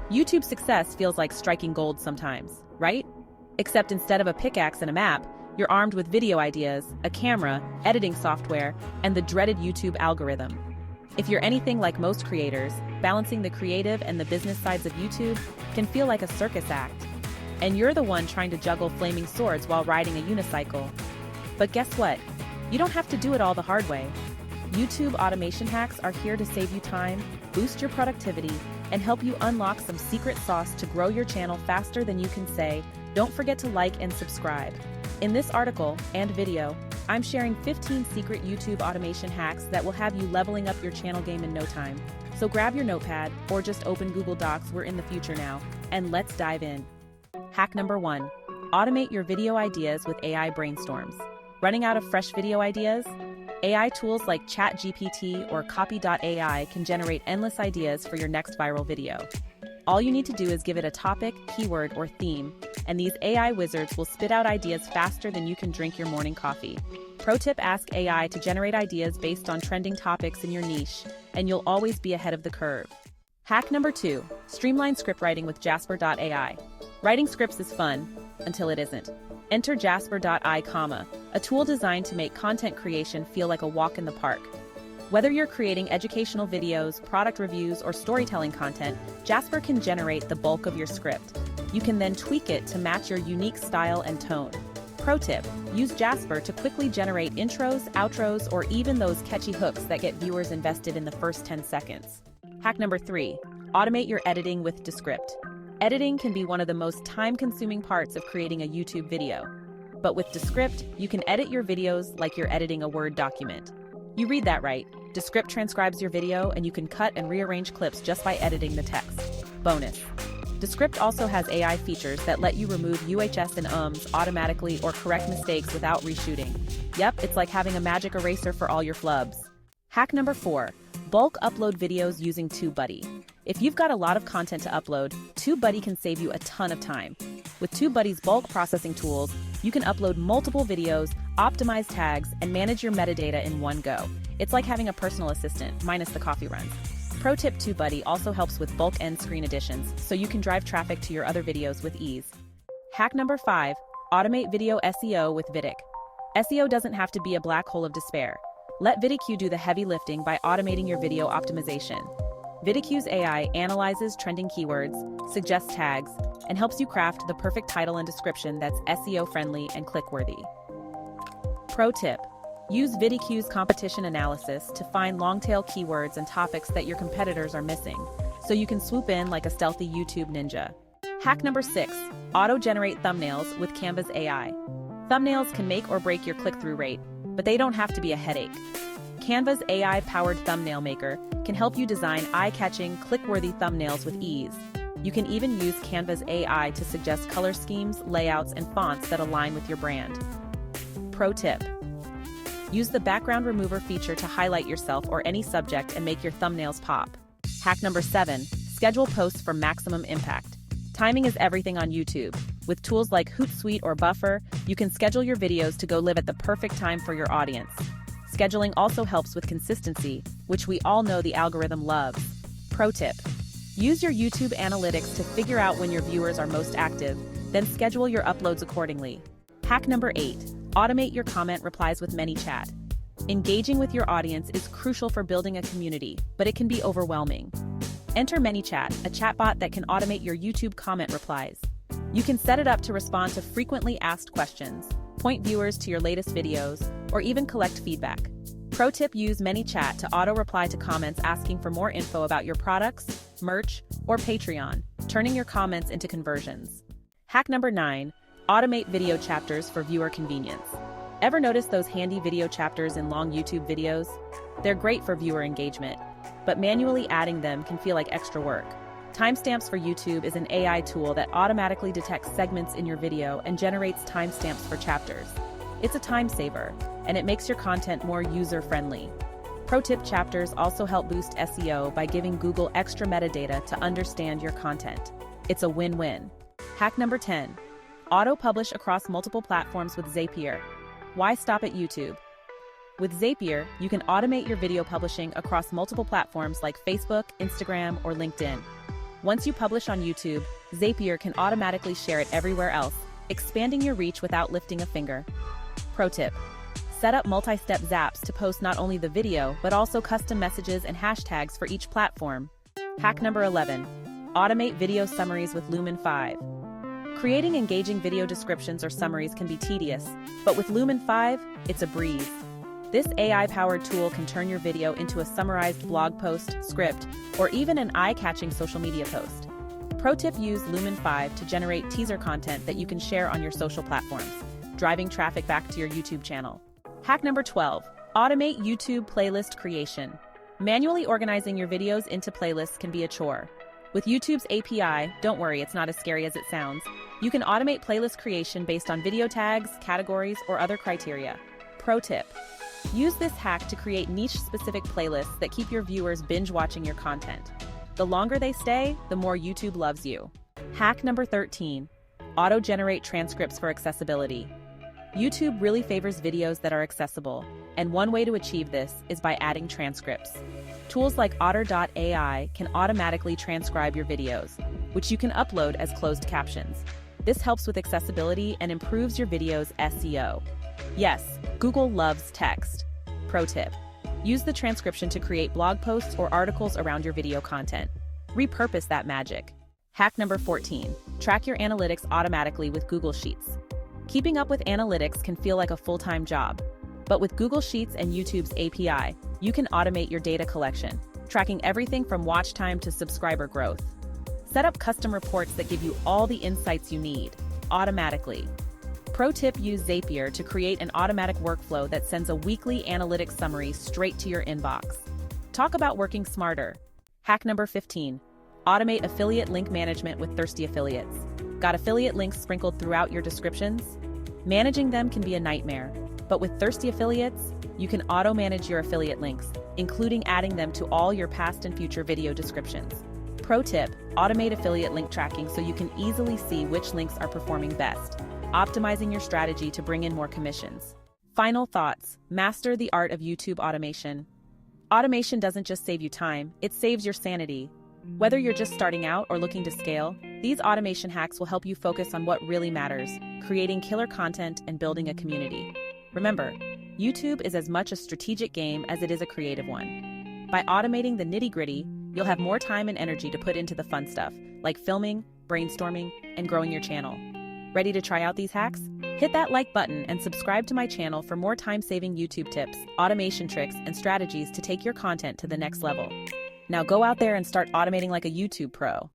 YouTube success feels like striking gold sometimes, right? Except instead of a pickaxe and a map, you're armed with video ideas, a camera, editing software, and the dreaded YouTube algorithm. If you're anything like most creators, balancing the creative and the business sides of YouTube can feel like a circus act. And you're the one trying to juggle flaming swords while riding a unicycle. But guess what? You don't have to do it all the hard way. YouTube automation hacks are here to save you time, boost your productivity, and help you unlock some secret sauce to grow your channel faster than you can say. Don't forget to like and subscribe. In this article and video, I'm sharing 15 secret YouTube automation hacks that will have you leveling up your channel game in no time. So grab your notepad or just open Google Docs, we're in the future now, and let's dive in. Hack number 1. Automate your video ideas with AI brainstorms. Running out of fresh video ideas? AI tools like ChatGPT or Copy.ai can generate endless ideas for your next viral video. All you need to do is give it a topic, keyword, or theme, and these AI wizards will spit out ideas faster than you can drink your morning coffee. Pro tip: ask AI to generate ideas based on trending topics in your niche, and you'll always be ahead of the curve. Hack number 2. Streamline scriptwriting with Jasper.ai. Writing scripts is fun, until it isn't. Enter Jasper.ai, a tool designed to make content creation feel like a walk in the park. Whether you're creating educational videos, product reviews, or storytelling content, Jasper can generate the bulk of your script. You can then tweak it to match your unique style and tone. Pro tip: use Jasper to quickly generate intros, outros, or even those catchy hooks that get viewers invested in the first 10 seconds. Hack number 3. Automate your editing with Descript. Editing can be one of the most time-consuming parts of creating a YouTube video. But with Descript, you can edit your videos like you're editing a Word document. You read that right. Descript transcribes your video, and you can cut and rearrange clips just by editing the text. Bonus: Descript also has AI features that let you remove UHS and ums automatically or correct mistakes without reshooting. Yep, it's like having a magic eraser for all your flubs. Hack number 4. Bulk upload videos using TubeBuddy. If you've got a lot of content to upload, TubeBuddy can save you a ton of time. With TubeBuddy's bulk processing tools, you can upload multiple videos, optimize tags, and manage your metadata in one go. It's like having a personal assistant, minus the coffee runs. Pro tip: TubeBuddy also helps with bulk end screen additions, so you can drive traffic to your other videos with ease. Hack number 5. Automate video SEO with Vidiq. SEO doesn't have to be a black hole of despair. Let Vidiq do the heavy lifting by automating your video optimization. Vidiq's AI analyzes trending keywords, suggests tags, and helps you craft the perfect title and description that's SEO-friendly and click-worthy. Pro tip: use Vidiq's competition analysis to find long-tail keywords and topics that your competitors are missing, so you can swoop in like a stealthy YouTube ninja. Hack number 6. Auto-generate thumbnails with Canva's AI. Thumbnails can make or break your click-through rate, but they don't have to be a headache. Canva's AI-powered thumbnail maker can help you design eye-catching, click-worthy thumbnails with ease. You can even use Canva's AI to suggest color schemes, layouts, and fonts that align with your brand. Pro tip: use the background remover feature to highlight yourself or any subject and make your thumbnails pop. Hack number 7. Schedule posts for maximum impact. Timing is everything on YouTube. With tools like Hootsuite or Buffer, you can schedule your videos to go live at the perfect time for your audience. Scheduling also helps with consistency, which we all know the algorithm loves. Pro tip: use your YouTube analytics to figure out when your viewers are most active, then schedule your uploads accordingly. Hack number 8. Automate your comment replies with ManyChat. Engaging with your audience is crucial for building a community, but it can be overwhelming. Enter ManyChat, a chatbot that can automate your YouTube comment replies. You can set it up to respond to frequently asked questions, point viewers to your latest videos, or even collect feedback. Pro tip: use ManyChat to auto-reply to comments asking for more info about your products, merch, or Patreon, turning your comments into conversions. Hack number 9. Automate video chapters for viewer convenience. Ever notice those handy video chapters in long YouTube videos? They're great for viewer engagement, but manually adding them can feel like extra work. Timestamps for YouTube is an AI tool that automatically detects segments in your video and generates timestamps for chapters. It's a time saver, and it makes your content more user-friendly. Pro tip: chapters also help boost SEO by giving Google extra metadata to understand your content. It's a win-win. Hack number 10. Auto-publish across multiple platforms with Zapier. Why stop at YouTube? With Zapier, you can automate your video publishing across multiple platforms like Facebook, Instagram, or LinkedIn. Once you publish on YouTube, Zapier can automatically share it everywhere else, expanding your reach without lifting a finger. Pro tip: set up multi-step zaps to post not only the video, but also custom messages and hashtags for each platform. Hack number 11. Automate video summaries with Lumen 5. Creating engaging video descriptions or summaries can be tedious, but with Lumen 5, it's a breeze. This AI-powered tool can turn your video into a summarized blog post, script, or even an eye-catching social media post. Pro tip: use Lumen 5 to generate teaser content that you can share on your social platforms, driving traffic back to your YouTube channel. Hack number 12. Automate YouTube playlist creation. Manually organizing your videos into playlists can be a chore. With YouTube's API, don't worry, it's not as scary as it sounds. You can automate playlist creation based on video tags, categories, or other criteria. Pro tip: use this hack to create niche-specific playlists that keep your viewers binge-watching your content. The longer they stay, the more YouTube loves you. Hack number 13. Auto-generate transcripts for accessibility. YouTube really favors videos that are accessible, and one way to achieve this is by adding transcripts. Tools like Otter.ai can automatically transcribe your videos, which you can upload as closed captions. This helps with accessibility and improves your video's SEO. Yes, Google loves text. Pro tip: use the transcription to create blog posts or articles around your video content. Repurpose that magic. Hack number 14. Track your analytics automatically with Google Sheets. Keeping up with analytics can feel like a full-time job, but with Google Sheets and YouTube's API, you can automate your data collection, tracking everything from watch time to subscriber growth. Set up custom reports that give you all the insights you need, automatically. Pro tip: use Zapier to create an automatic workflow that sends a weekly analytics summary straight to your inbox. Talk about working smarter. Hack number 15. Automate affiliate link management with Thirsty Affiliates. Got affiliate links sprinkled throughout your descriptions? Managing them can be a nightmare, but with Thirsty Affiliates, you can auto-manage your affiliate links, including adding them to all your past and future video descriptions. Pro tip: automate affiliate link tracking so you can easily see which links are performing best, optimizing your strategy to bring in more commissions. Final thoughts: master the art of YouTube automation. Automation doesn't just save you time, it saves your sanity. Whether you're just starting out or looking to scale, these automation hacks will help you focus on what really matters: creating killer content and building a community. Remember, YouTube is as much a strategic game as it is a creative one. By automating the nitty-gritty, you'll have more time and energy to put into the fun stuff, like filming, brainstorming, and growing your channel. Ready to try out these hacks? Hit that like button and subscribe to my channel for more time-saving YouTube tips, automation tricks, and strategies to take your content to the next level. Now go out there and start automating like a YouTube pro.